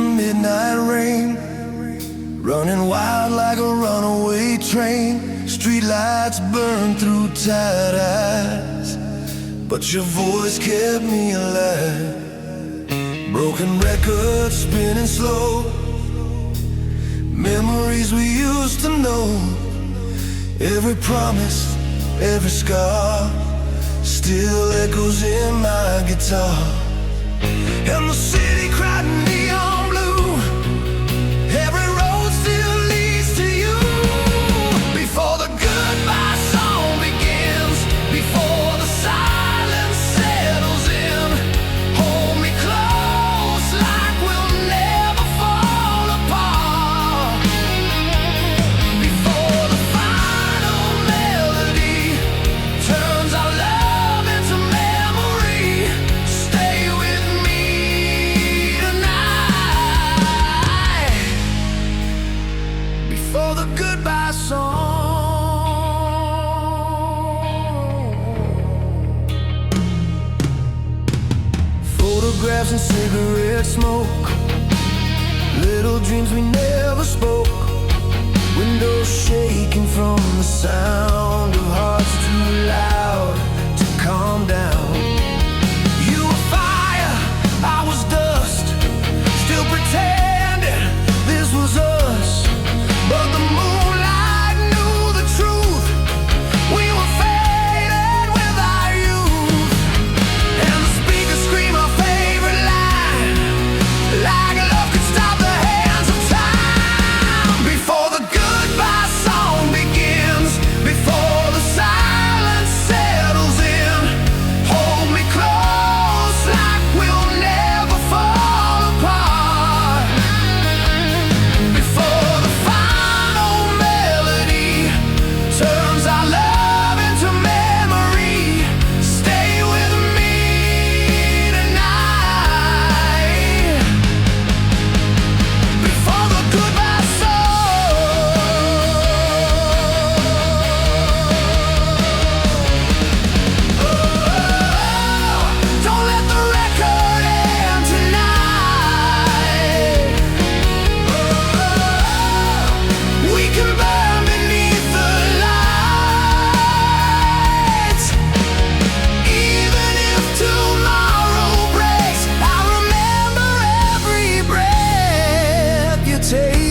midnight rain, running wild like a runaway train. Streetlights burn through tired eyes, but your voice kept me alive. Broken records spinning slow, memories we used to know. Every promise, every scar still echoes in my guitar. And the city cried neon blue, every road still leads to you. Before the goodbye song begins, before the silence settles in, hold me close like we'll never fall apart. Before the final melody turns our love into memory, stay with me tonight. Before the goodbye song. Photographs and cigarette smoke, little dreams we never spoke. Windows shaking from the sound of hearts too loud to calm down. You were fire, I was dust, still pretending this was us. But the moonlight knew the truth, we were faded with our youth. And the speakers scream our favorite line, like love could stop the hands of time. Before the goodbye song begins, before the silence settles in, hold me close like we'll never fall apart. Before the final melody turns our love into memory, stay with me tonight. Before the goodbye song. Don't let the record end tonight. We can burn beneath the lights. Even if tomorrow breaks, I remember every breath you take.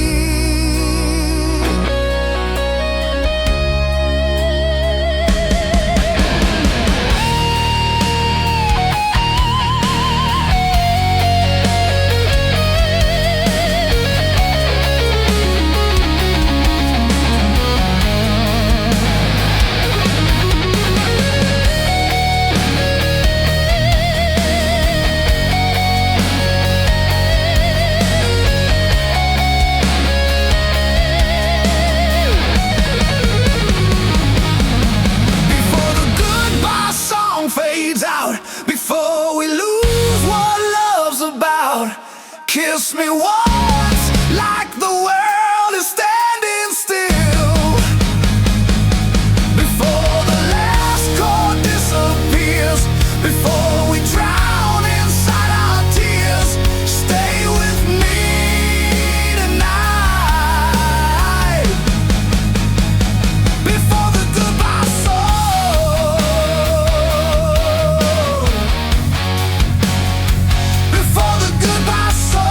Before the goodbye song fades out, before we lose what love's about, kiss me once like the world is standing still. Before the last chord disappears, before we drown inside our tears, stay with me tonight. Before the goodbye song. Before the goodbye song.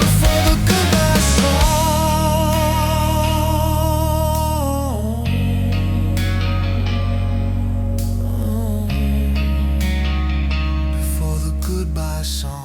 Before the goodbye song. Before the goodbye song.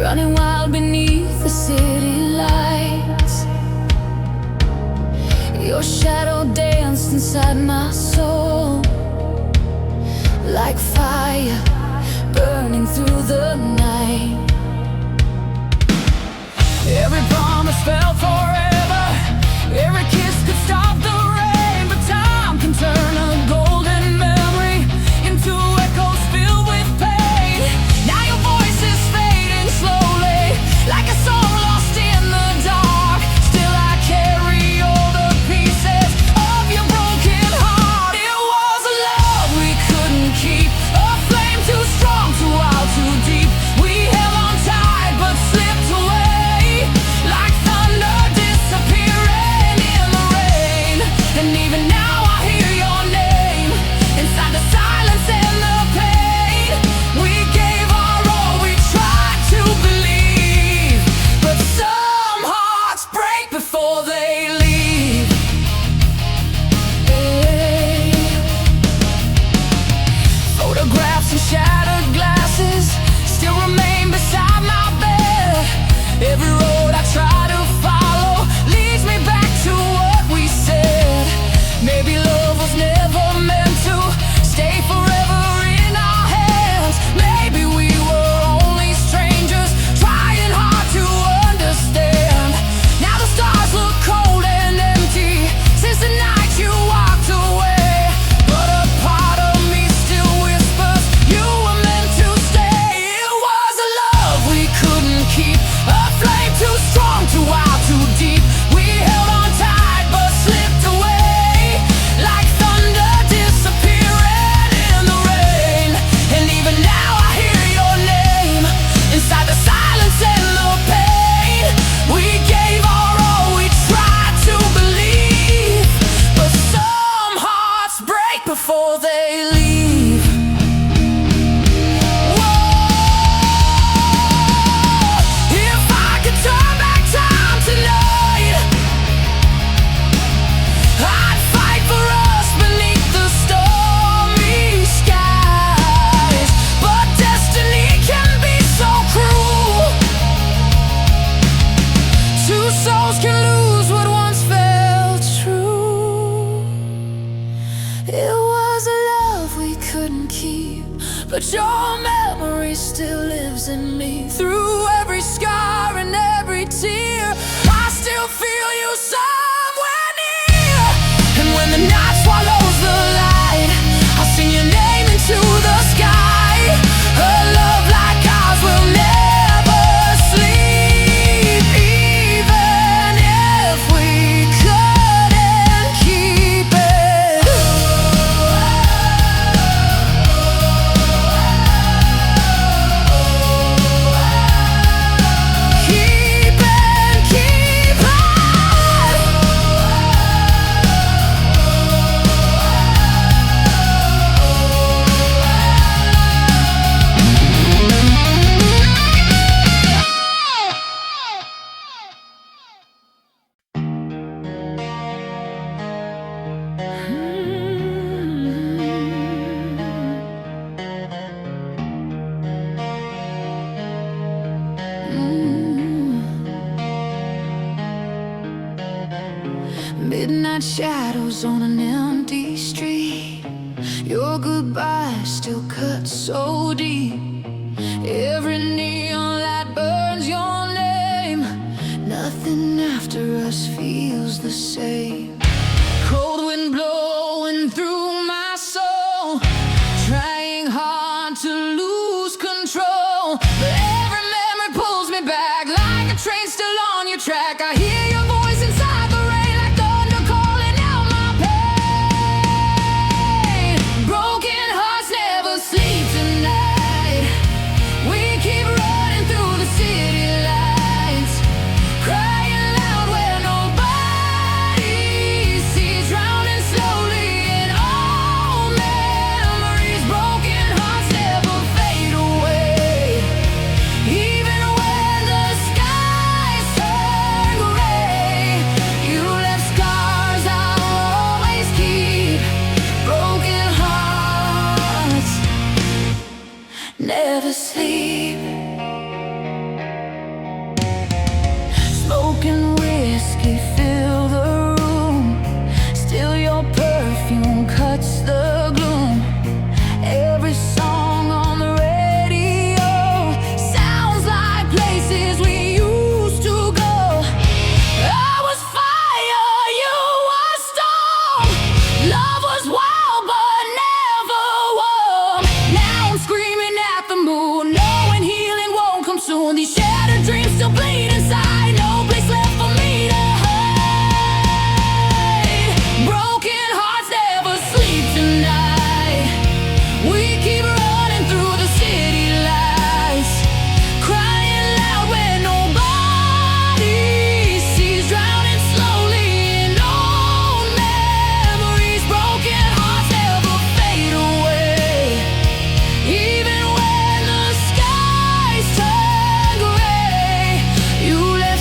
running wild beneath the city lights. Your shadow danced inside my soul, like fire burning through the night. Every promise fell forever, every kiss could stop the rain, but time can turn a golden memory into echoes filled with pain. Now your voice is fading slowly, like a song lost in the dark. Still I carry all the pieces of your broken heart. It was a love we couldn't keep, a flame too strong, too wild, too deep. We held on tight but slipped away, like thunder disappearing in the rain. And even now I hear your name inside the silence and the pain. We gave our all, we tried to believe, but some hearts break before they leave. Hey. Photographs and shattered glasses still remain beside my bed. Every road I try to follow leads me back to what we said. Maybe love was never meant to stay forever in our hands. Maybe we were only strangers trying hard to understand. Now the stars look cold and empty since the night you walked away, but a part of me still whispers you were meant to stay. It was a love we couldn't keep, a flame too strong, too wild, too deep. We held on tight but slipped away, like thunder disappearing in the rain. And even now I hear your name inside the silence and the pain. We gave our all, we tried to believe, but some hearts break before they leave. If I could turn back time tonight, I'd fight for us beneath the stormy skies. But destiny can be so cruel, two souls can lose what once felt true. It was a love we couldn't keep, but your memory still lives in me. Through every scar and every tear, I still feel you somewhere near. And when the night swallows the light, I'll sing your name into the sky. A love like ours will never sleep, even if we couldn't keep it. Keep it, keep it. Midnight shadows on an empty street, your goodbye still cuts so deep. Every neon light burns your name, nothing after us feels the same. Cold wind blowing through my soul, trying hard to lose control, but every memory pulls me back like a train still on your track. I hear your voice inside the rain like thunder calling out my pain. Broken hearts never sleep tonight. shattered dreams still bleed inside. No place left for me to hide. Broken hearts never sleep tonight. We keep running through the city lights, crying loud when nobody sees, drowning slowly in old memories. Broken hearts never fade away, even when the skies turn gray. You left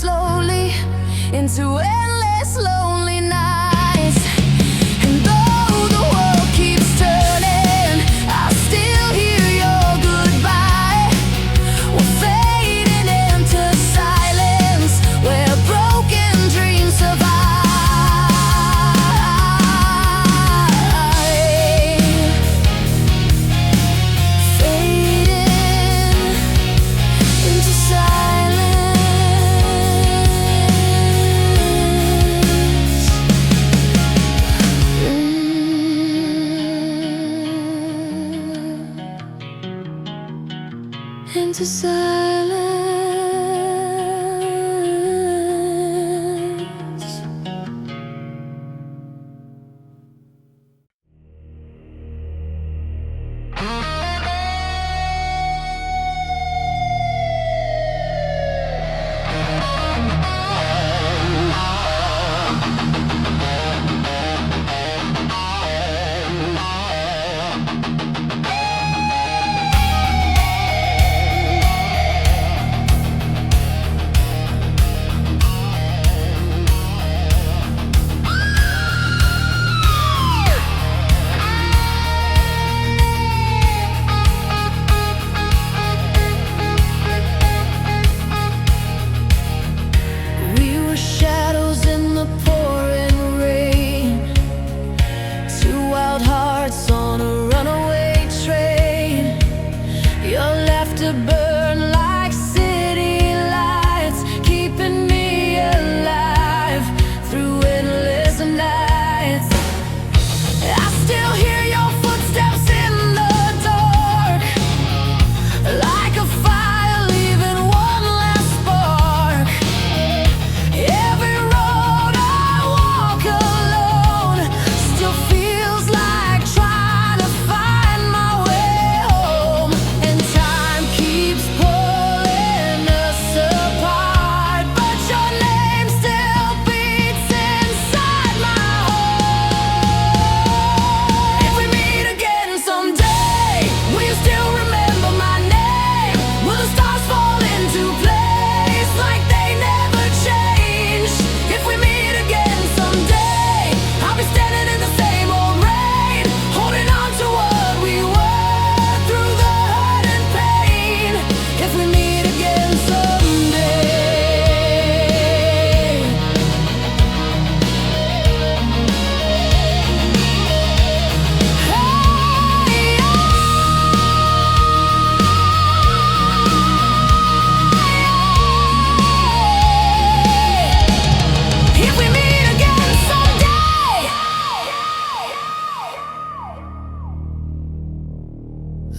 slowly into endless lonely nights. And though the world keeps turning, I still hear your goodbye. We're fading into silence where broken dreams survive. Into silence.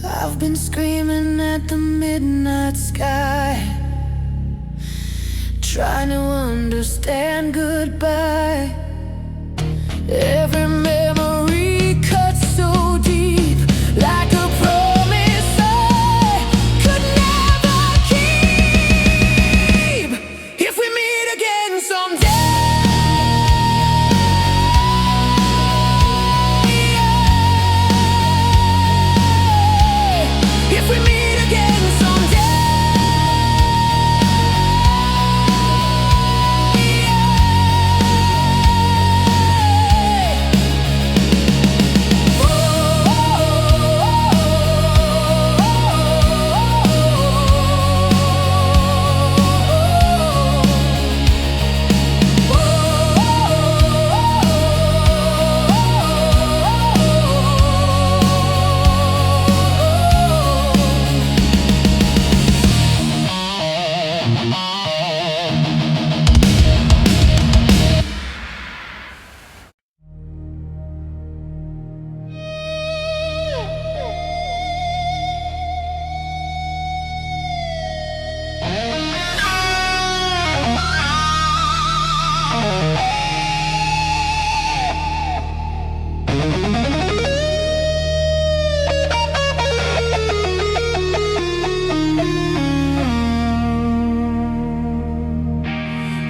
I've been screaming at the midnight sky, trying to understand goodbye. Every memory cuts so deep, like a promise I could never keep. If we meet again someday, if we meet again someday,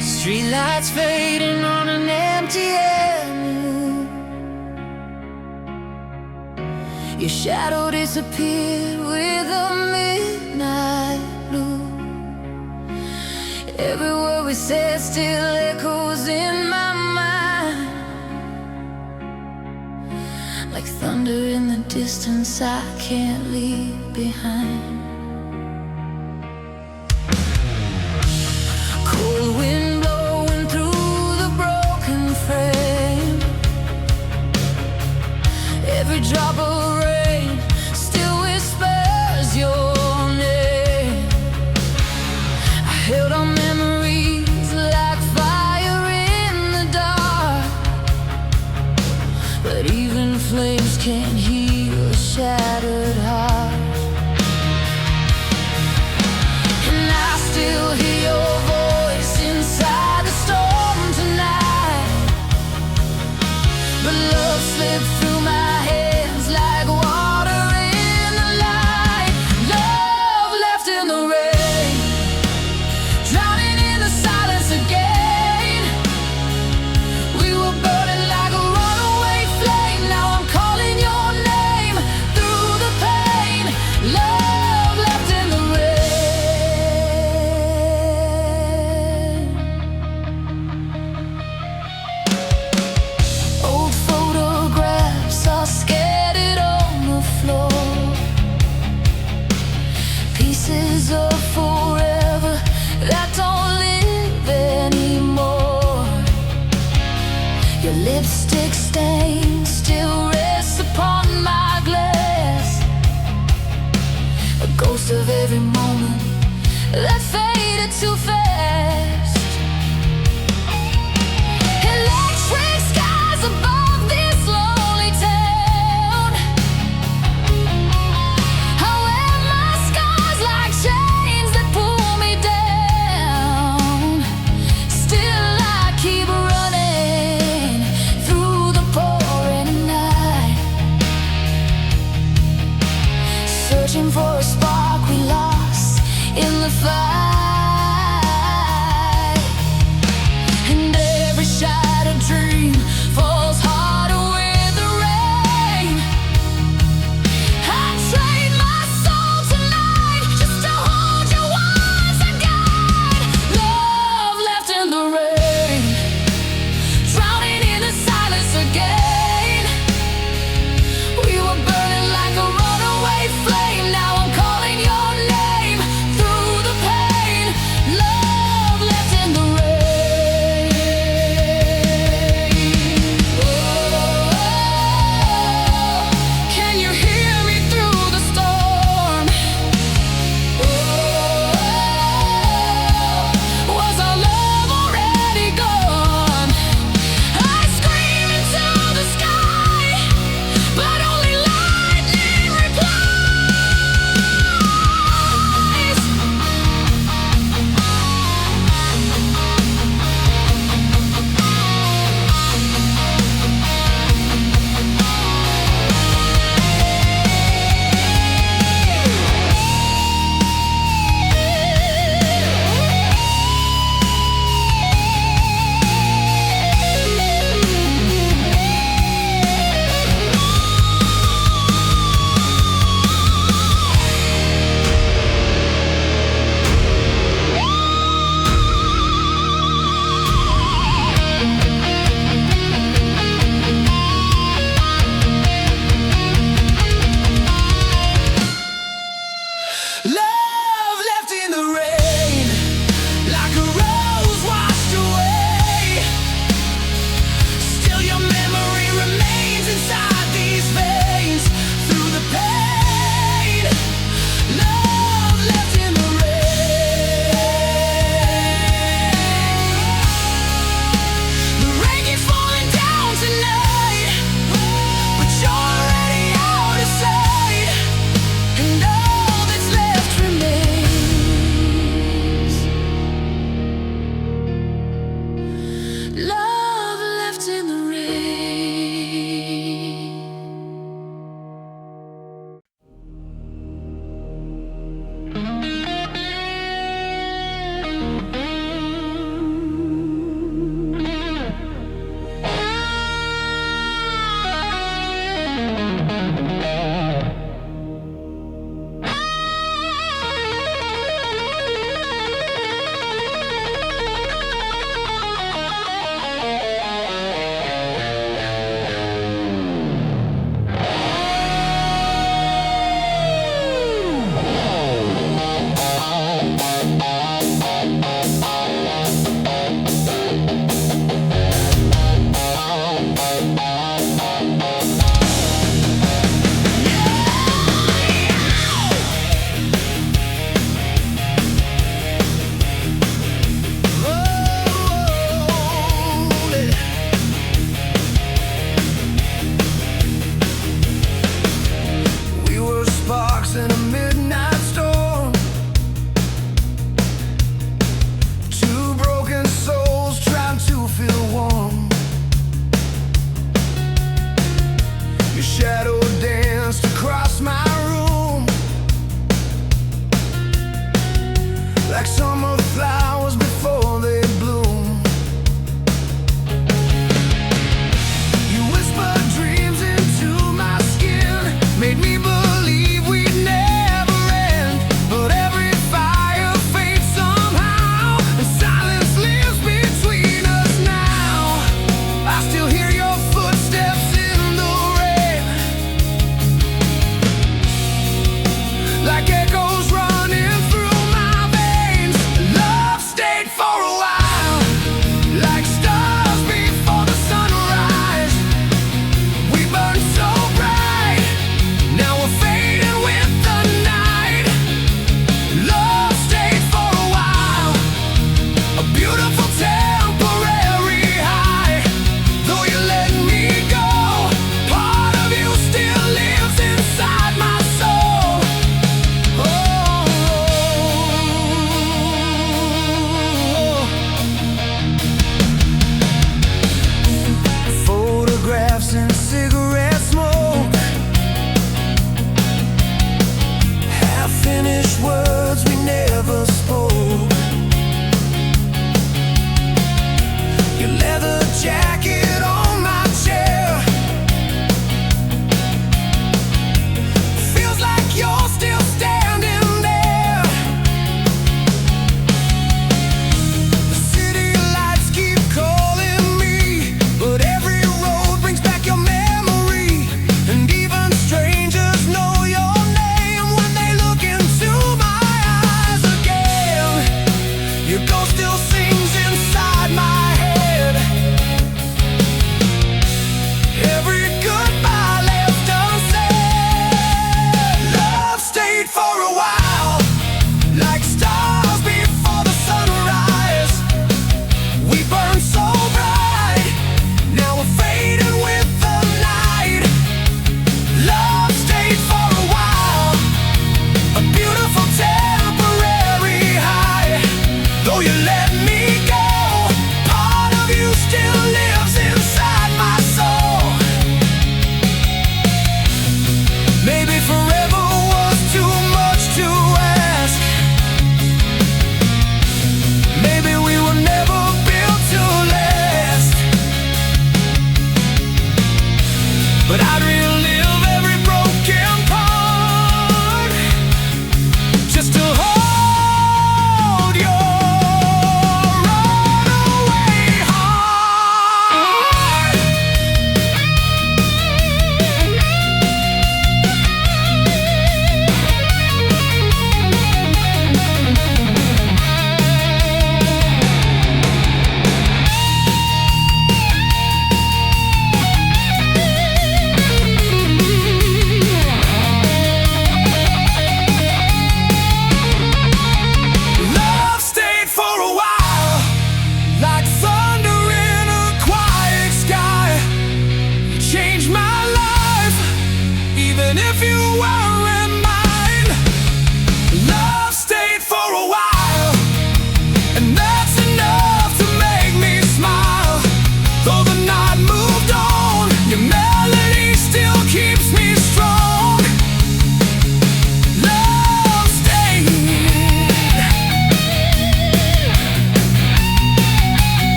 streetlights fading on an empty avenue. Your shadow disappeared with a midnight blue. Everywhere we we said still echoes in my mind, like thunder in the distance I can't leave behind. Cold wind blowing through the broken frame, every drop of rain still whispers your name. I held on memories like fire in the dark, but even flames can't heal a shattered heart. And I still hear your voice inside the storm tonight, but love slipped through my hands like water in the light. Love left in the rain, drowning in the silence again. We were burning like a runaway flame. Now I'm calling your name through the pain. Love left in the rain. Old photographs are scattered on the floor, pieces of forever that don't live anymore. Your lipstick stain still rests upon my glass, a ghost of every moment that faded too fast. Electric skies above this lonely town, I wear my scars like chains that pull me down. Still I keep running through the pouring night, searching for a spark we lost in the fight. And every shattered dream falls harder with the rain. I trade my soul tonight just to hold you once again. Love left in the rain, drowning in the silence again. We were burning like a runaway flame. Now I'm calling your name through the pain. like summer flowers before they bloom. You whispered dreams into my skin, made me believe we'd never end. But every fire fades somehow, and silence lives between us now. I still hear your footsteps in the rain, like echoes running through my veins. Love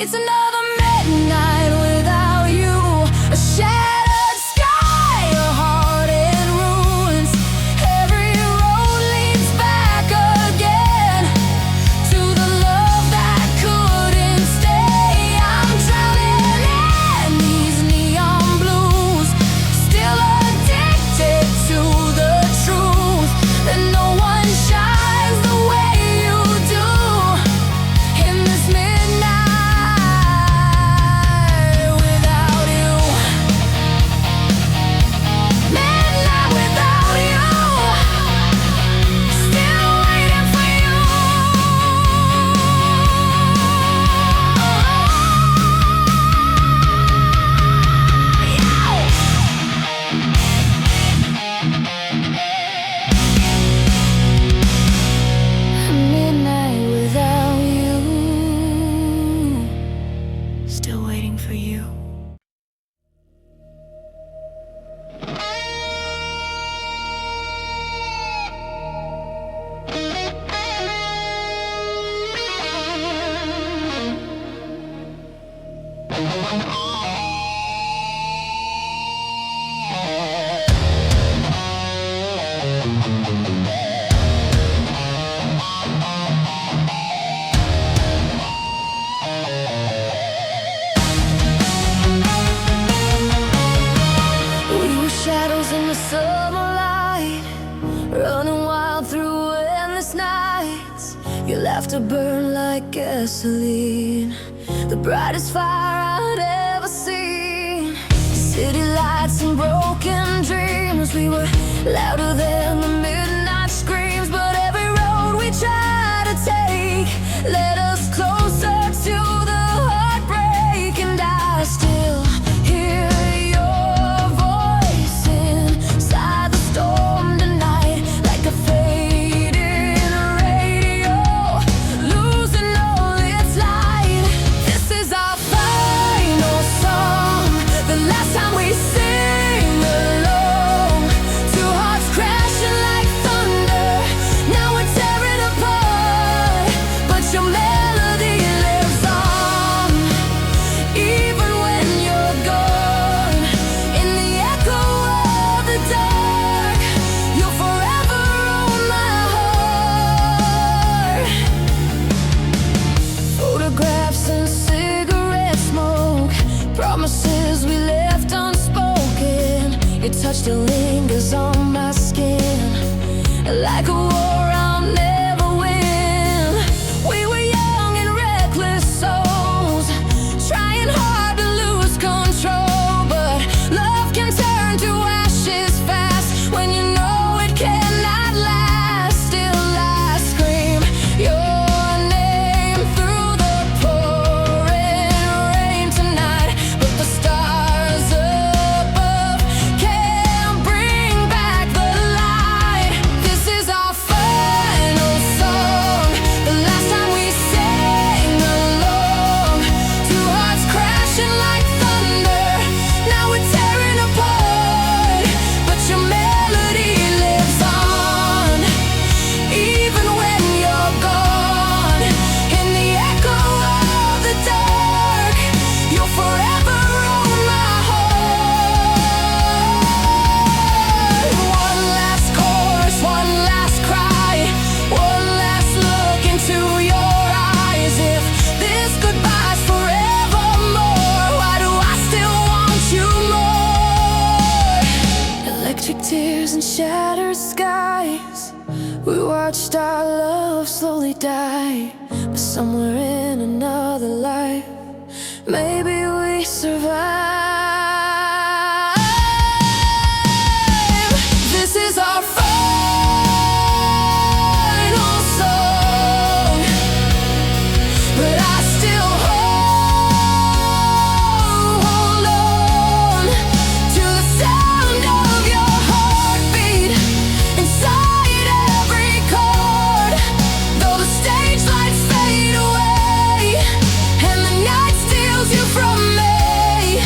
It's another midnight without you. A shattered sky, a heart in ruins. Every road leads back again to the love that couldn't stay. I'm drowning in these neon blues, still addicted to the truth that no one shines the way you do in this midnight without you. Midnight without you, still waiting for you. Midnight without you, still waiting for you. We were shadows in the summer light, running wild through endless nights. Your laughter burned like gasoline, the brightest fire I'd ever seen. City lights and broken dreams, we were louder than the midnight screams. But every road we tried to take led us closer to the heartbreak. And I still hear your voice inside the storm tonight, like a fading radio, losing all its light. This is our final song, the last time we sing along. Two hearts crashing like thunder, now we're tearing apart. But your melody lives on, even when you're gone. In the echo of the dark, you'll forever own my heart. Photographs and cigarette smoke, promises we left unspoken. Your touch still lingers on my skin, like a war I'll never win. We were young and reckless souls, trying hard to lose control. But love can turn to ashes fast when you know it cannot last. Still I scream your name through the pouring rain tonight, but the stars above can't bring back the light. This is our final song, the last time we sing along. Two hearts crashing like thunder, now we're tearing apart. But your melody lives on, even when you're gone. In the echo of the dark, you'll forever own my heart. One last chorus, one last cry, one last look into your eyes. If this goodbye's forevermore, why do I still want you more? Electric tears and shattered skies, we watched our love slowly die. But somewhere in another life, maybe we survive. This is our final song, but I still hold on to the sound of your heartbeat inside every chord. Though the stage lights fade away and the night steals you from me,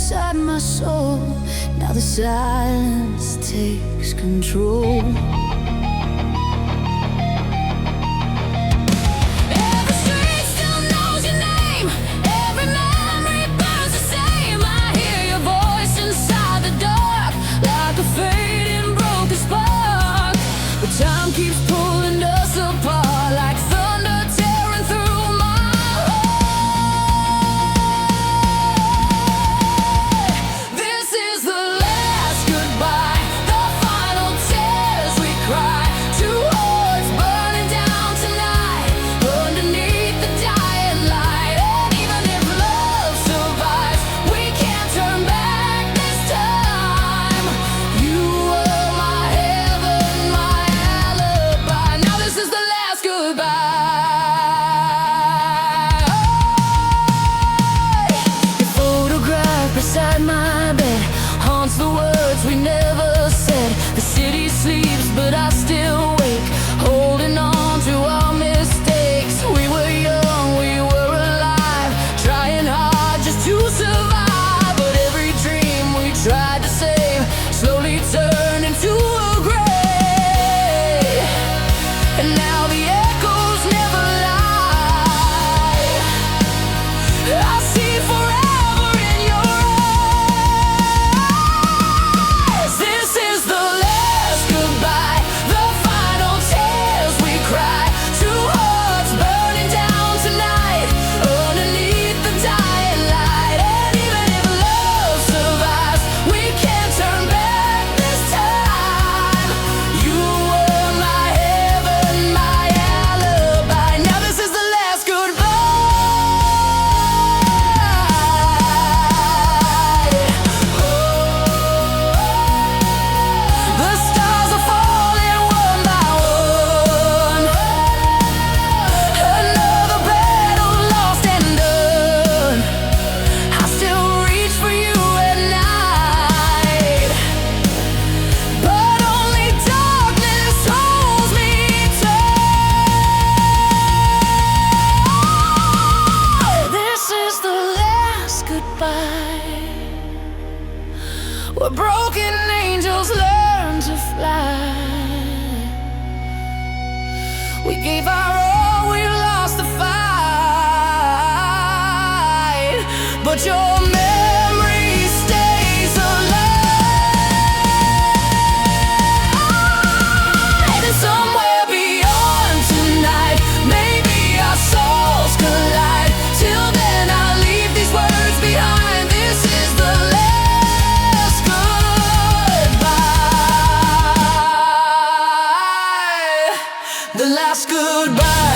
beside my soul. Now the silence takes control. Every street still knows your name. Every memory burns the same. I hear your voice inside the dark, like a fading broken spark. But time keeps pulling us apart, like thunder tearing through my heart. This is the last goodbye, the final tears we cry. Two hearts burning down tonight, underneath the dying light. And even if love survives, we can't turn back this time. You were my heaven, my alibi. Now this is the last goodbye. Your photograph beside my bed haunts the words we never said. The city sleeps, but I still wake, holding on to our mistakes. We were young, we were alive, trying hard just to survive. But every dream we tried to save slowly turned into a grave. And now the echoes never lie. I see forever in your eyes. This is the last goodbye, the final tears we cry. Two hearts burning down tonight, underneath the dying light. And even if love survives, we can't turn back this time. You were my heaven, my alibi. Now this is the last goodbye. The stars are falling one by one. Another battle lost and done. I still reach for you at night, but only darkness holds me tight. This is the last goodbye, where broken angels learn to fly. We gave our all, we lost the fight, but your memory stays alive. And somewhere beyond tonight, maybe our souls collide. Till then I'll leave these words behind. This is the last goodbye, the last goodbye.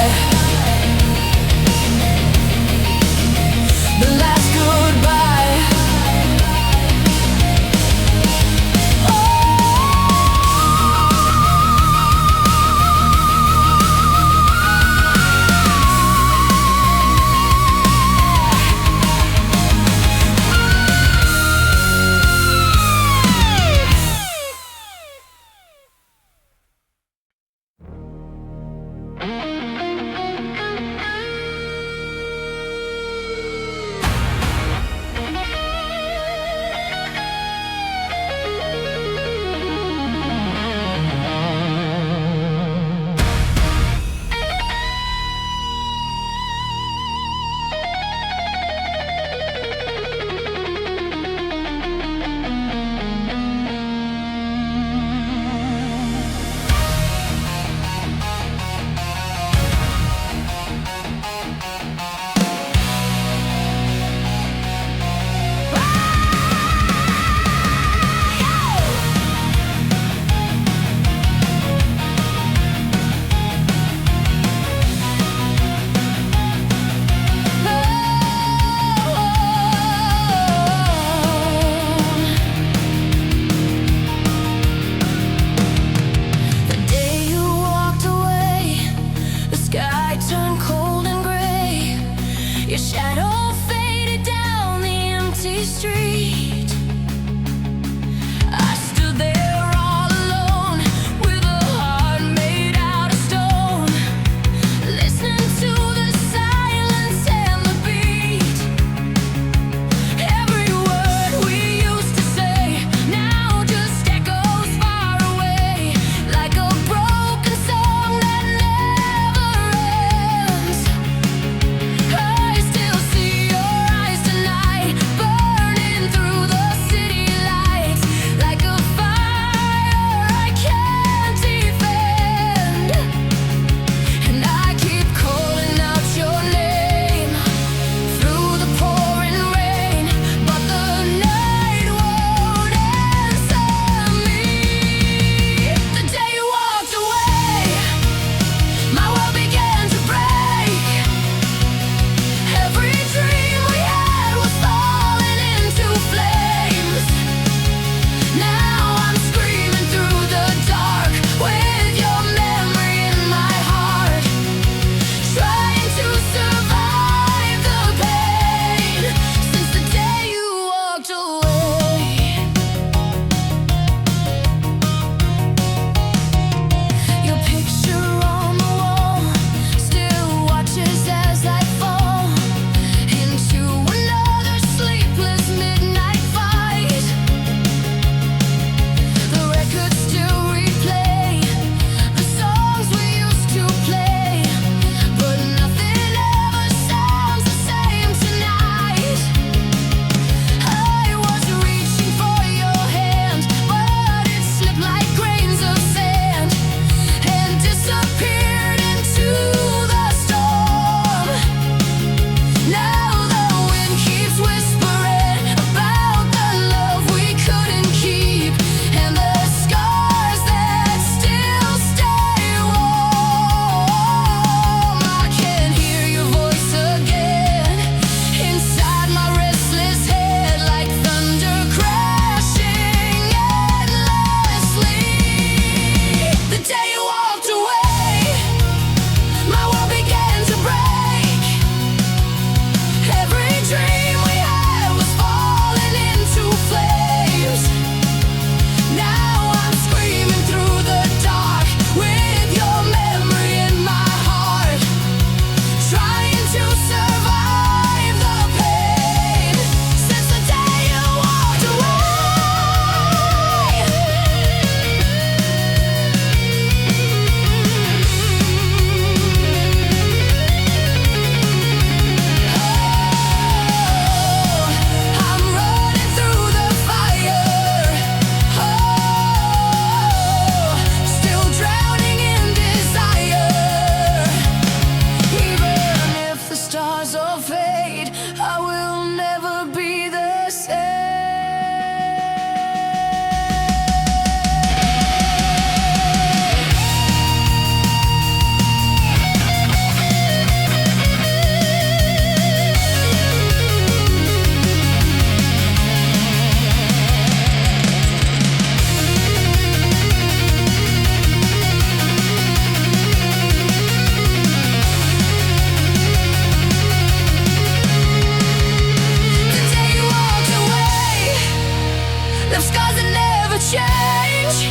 change,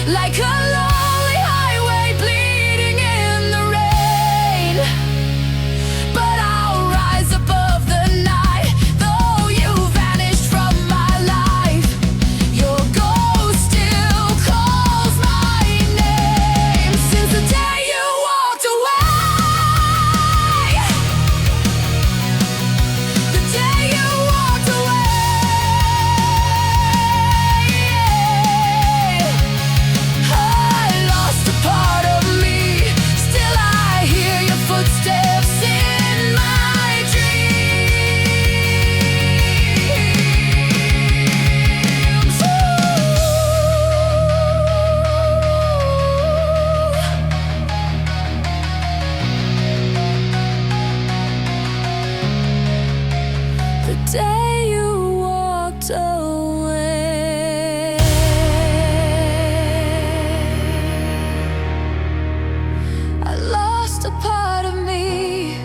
like a lonely highway bleeding in the rain. But I'll rise above the night, though you vanished from my life. Your ghost still calls my name since the day you walked away. The day you walked away. I lost a part of me, still I hear your footsteps in my dreams. The day you walked away, I lost a part of me,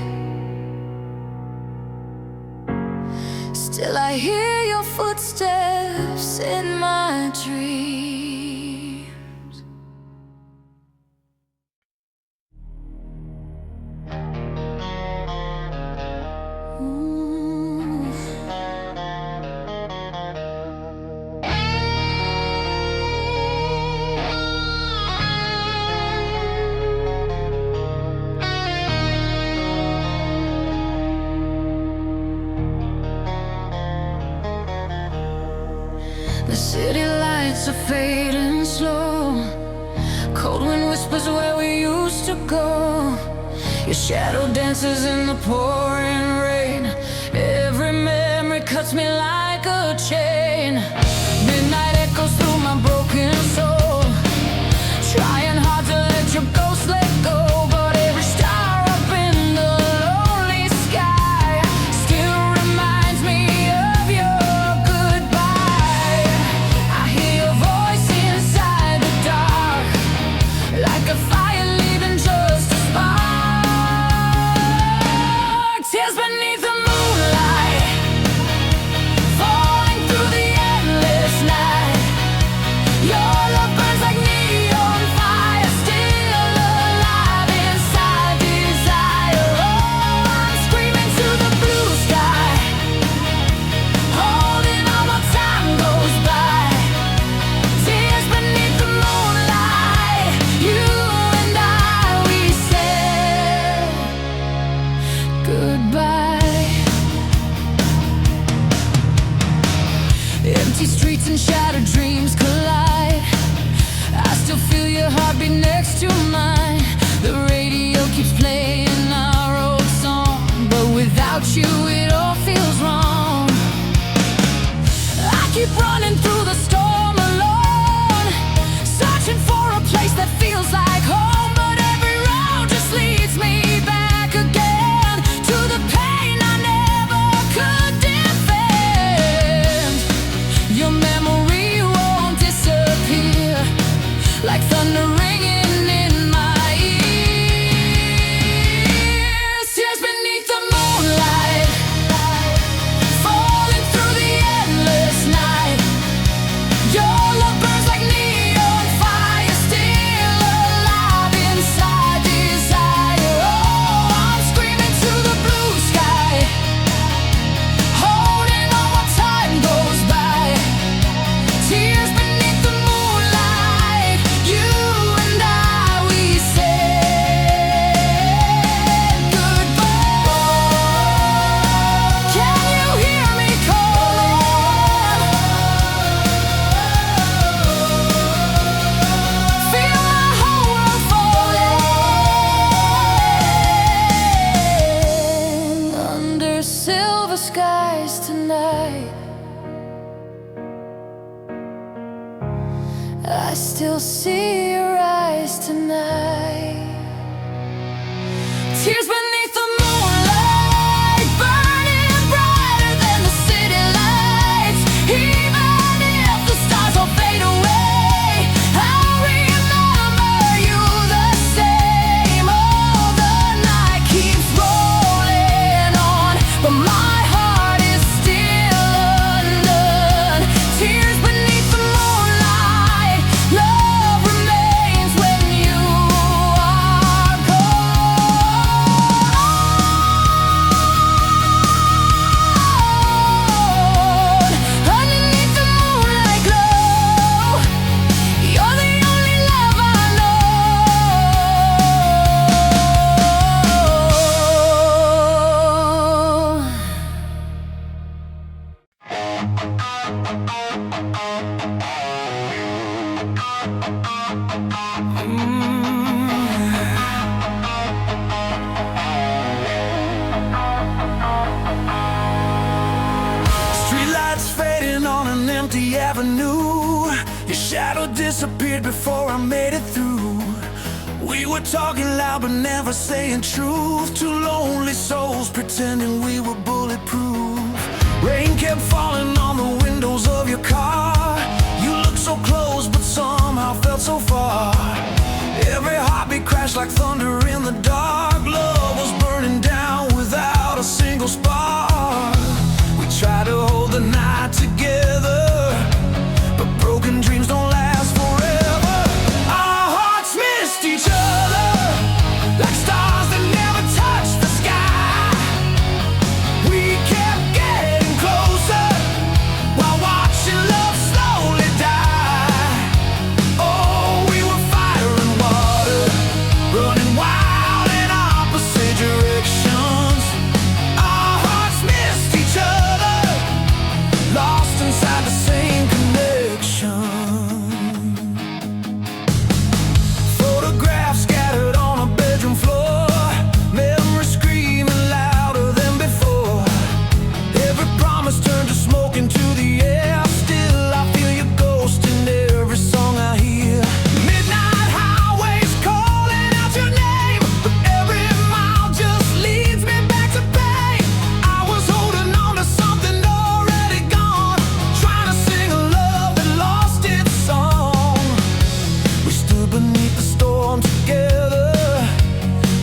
still I hear your footsteps in my dreams. The city lights are fading slow. Cold wind whispers where we used to go. Your shadow dances in the pouring rain. Every memory cuts me like a chain. Midnight echoes through my broken soul, trying hard to let your ghost let go. But every star up in the lonely sky still reminds me of your goodbye. I hear your voice inside the dark, like a fire leaving just a spark. Tears beneath the moonlight, falling through the endless night. Your love burns like neon fire, still alive inside desire. Oh, I'm screaming to the blue sky, holding on while time goes by. Tears beneath the moonlight, you and I, we said goodbye. Empty streets and shattered dreams collide. I still feel your heartbeat next to mine. The radio keeps playing our old song, but without you it all feels wrong. I keep running through the storm alone, searching for a place that feels like home. But every road just leads me back again to the pain I never could defend. Your memory won't disappear, like thunder ringing in my ears. Tears beneath the moonlight, falling through the endless night. Your love burns like neon fire, still alive inside desire. Oh, I'm screaming to the blue sky, holding on while time goes by. Tears beneath the moonlight, you and I, we said goodbye. Can you hear me calling? Feel my whole world falling under silver skies tonight. I still see your eyes tonight. Tears beneath the moonlight, burning brighter than the city lights. Even if the stars all fade away, I'll remember you the same. Oh, the night keeps rolling on, but my heart is still undone. Tears beneath the moonlight. shadow disappeared before I made it through. We were talking loud but never saying truth. Two lonely souls pretending we were bulletproof. Rain kept falling on the windows of your car. You looked so close but somehow felt so far. Every heartbeat crashed like thunder in the dark. Love was burning down without a single spark. We tried to hold the night together, but broken dreams don't last forever. Our hearts missed each other like stars that never touched the sky. We kept getting closer while watching love slowly die. Oh, we were fire and water, running wild in opposite directions. Our hearts missed each other, lost inside the same connection. Photographs scattered on a bedroom floor, memories screaming louder than before. Every promise turned to smoke into the air. Still I feel your ghost in every song I hear. Midnight highways calling out your name, but every mile just leads me back to pain. I was holding on to something already gone, trying to sing a love that lost its song. We stood beneath the storm together,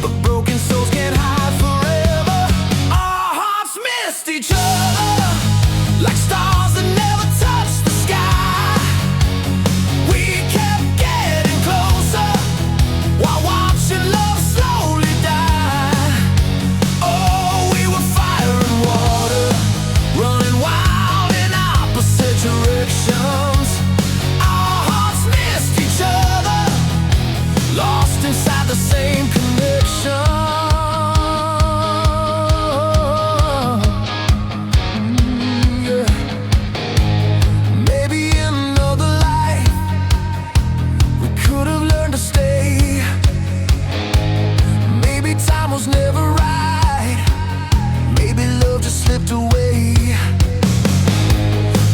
but broken souls can't hide forever. Our hearts missed each other like stars that never touched the sky. We kept getting closer while watching love slowly die. Oh, we were fire and water, running wild in opposite directions. Our hearts missed each other, lost inside the same connection. Yeah. Maybe in another life we could have learned to stay. Maybe time was never right. Maybe love just slipped away.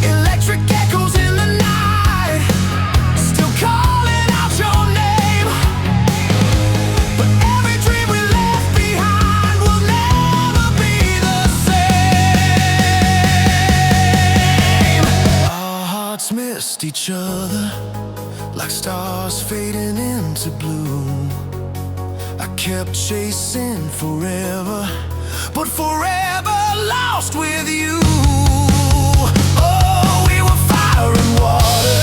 Electric echoes in the night, still calling out your name. But every dream we left behind will never be the same. Our hearts missed each other like stars fading into blue. I kept chasing forever, but forever lost with you. Oh, we were fire and water,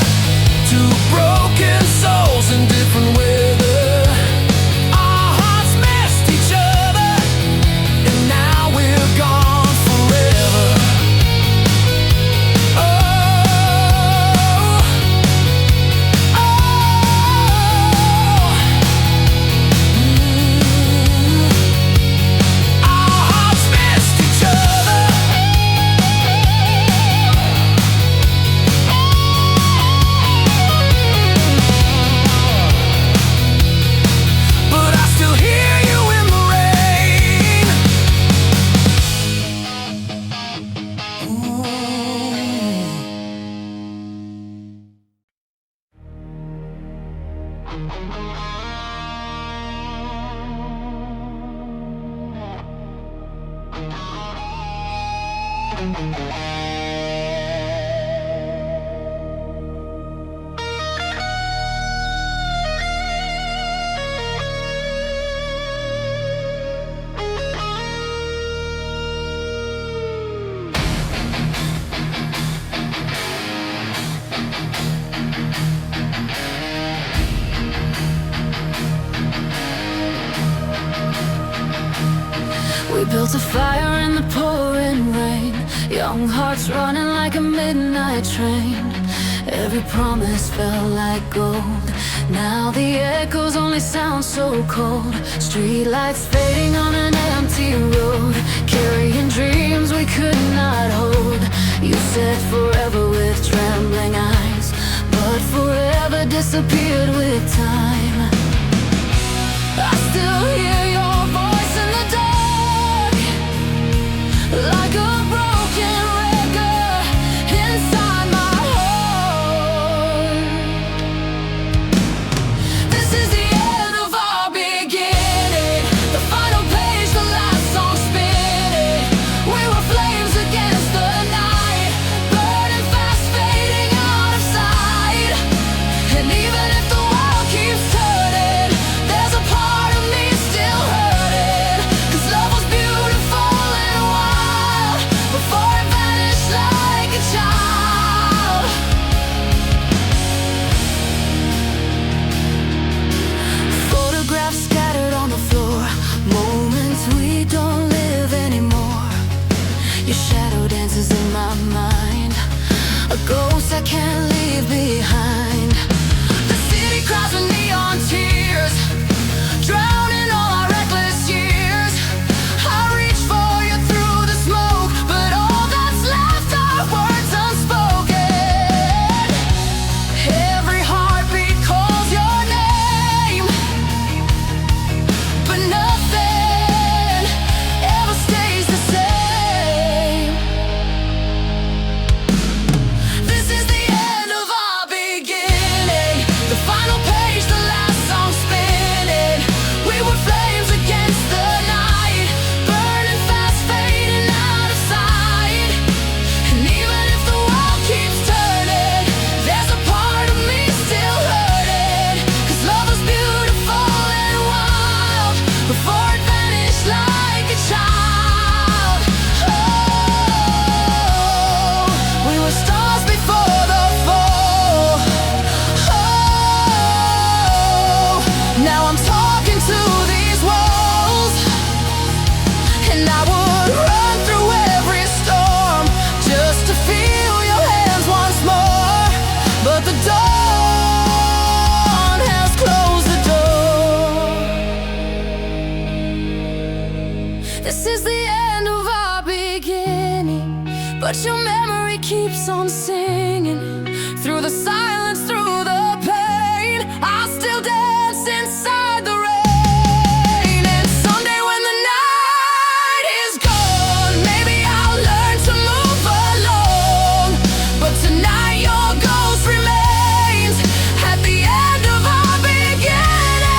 two broken souls in different weather. Our hearts missed each other, and now we're gone forever. Oh, oh, our hearts missed each other. But I still hear you in the rain. Ooh. We built a fire in the pouring rain, young hearts running like a midnight train. Every promise felt like gold, now the echoes only sound so cold. Streetlights fading on an empty road, carrying dreams we could not hold. You said forever with trembling eyes, but forever disappeared with time. I still hear your voice in the dark, like a broken record inside my heart. but your memory keeps on singing. Through the silence, through the pain, I'll still dance inside the rain. And someday when the night is gone, maybe I'll learn to move along. But tonight your ghost remains at the end of our beginning.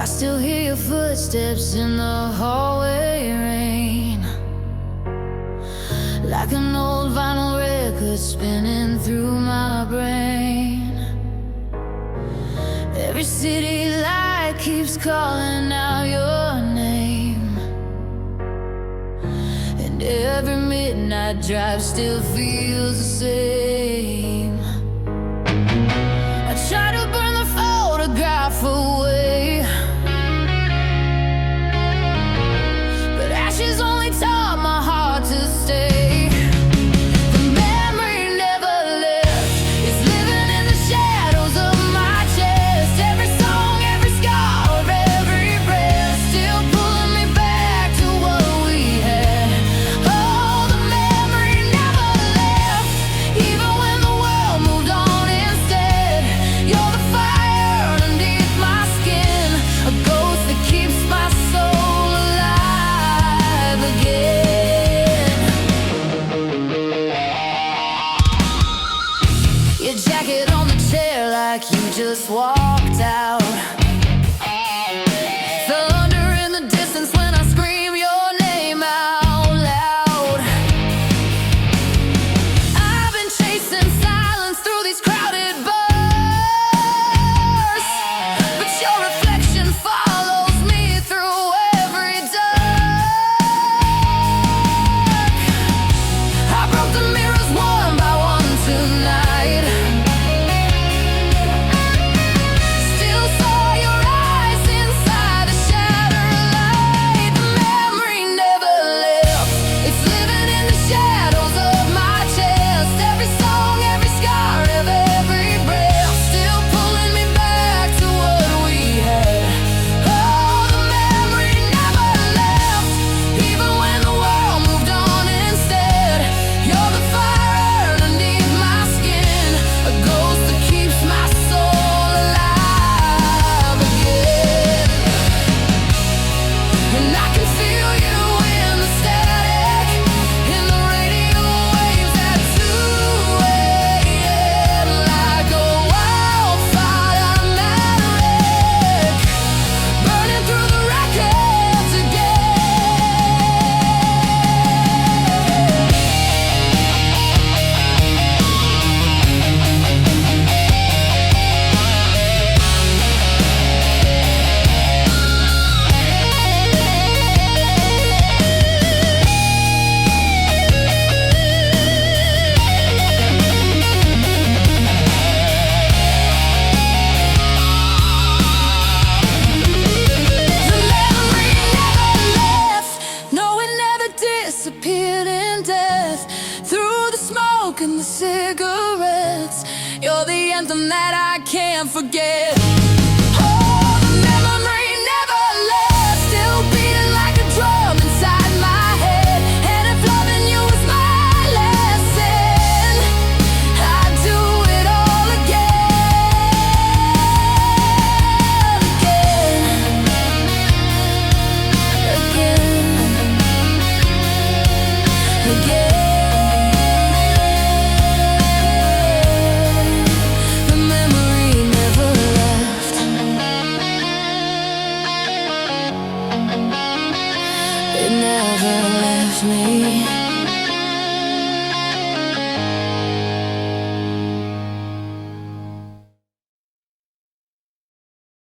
I still hear your footsteps in the hallway rain, like an old vinyl record spinning through my brain. Every city light keeps calling out your name, and every midnight drive still feels the same. I try to burn the photograph away, but ashes only taught my heart to stay. The memory never left, it's living in the shadows of my chest. Every song, every scar, every breath, still pulling me back to what we had. Oh, the memory never left, even when the world moved on instead. You're the fire underneath my skin, a ghost that keeps my soul alive again. Your jacket on the chair like you just walked out. Thunder in the distance when I scream your name out loud. I've been chasing silence through these crowded bars, but your reflection follows me through every dark. I broke the mirrors one by one tonight, still saw your eyes inside the shattered light. The memory never left, it's living in the shadows of my chest. Every song, every scar, every breath, still pulling me back to what we had. Oh, the memory never left, even when the world moved on instead. You're the fire underneath my skin, a ghost that keeps my soul alive again. And I can feel you in the static, in the radio waves at 2 a.m. Like a wildfire magic, burning through the records The memory never left, no, it never disappeared in death. Through the smoke and the cigarettes, you're the anthem that I can't forget. Oh, the memory never left, still beating like a drum inside my head. And if loving you is my lesson, I'd do it all again, again. The memory never left. me.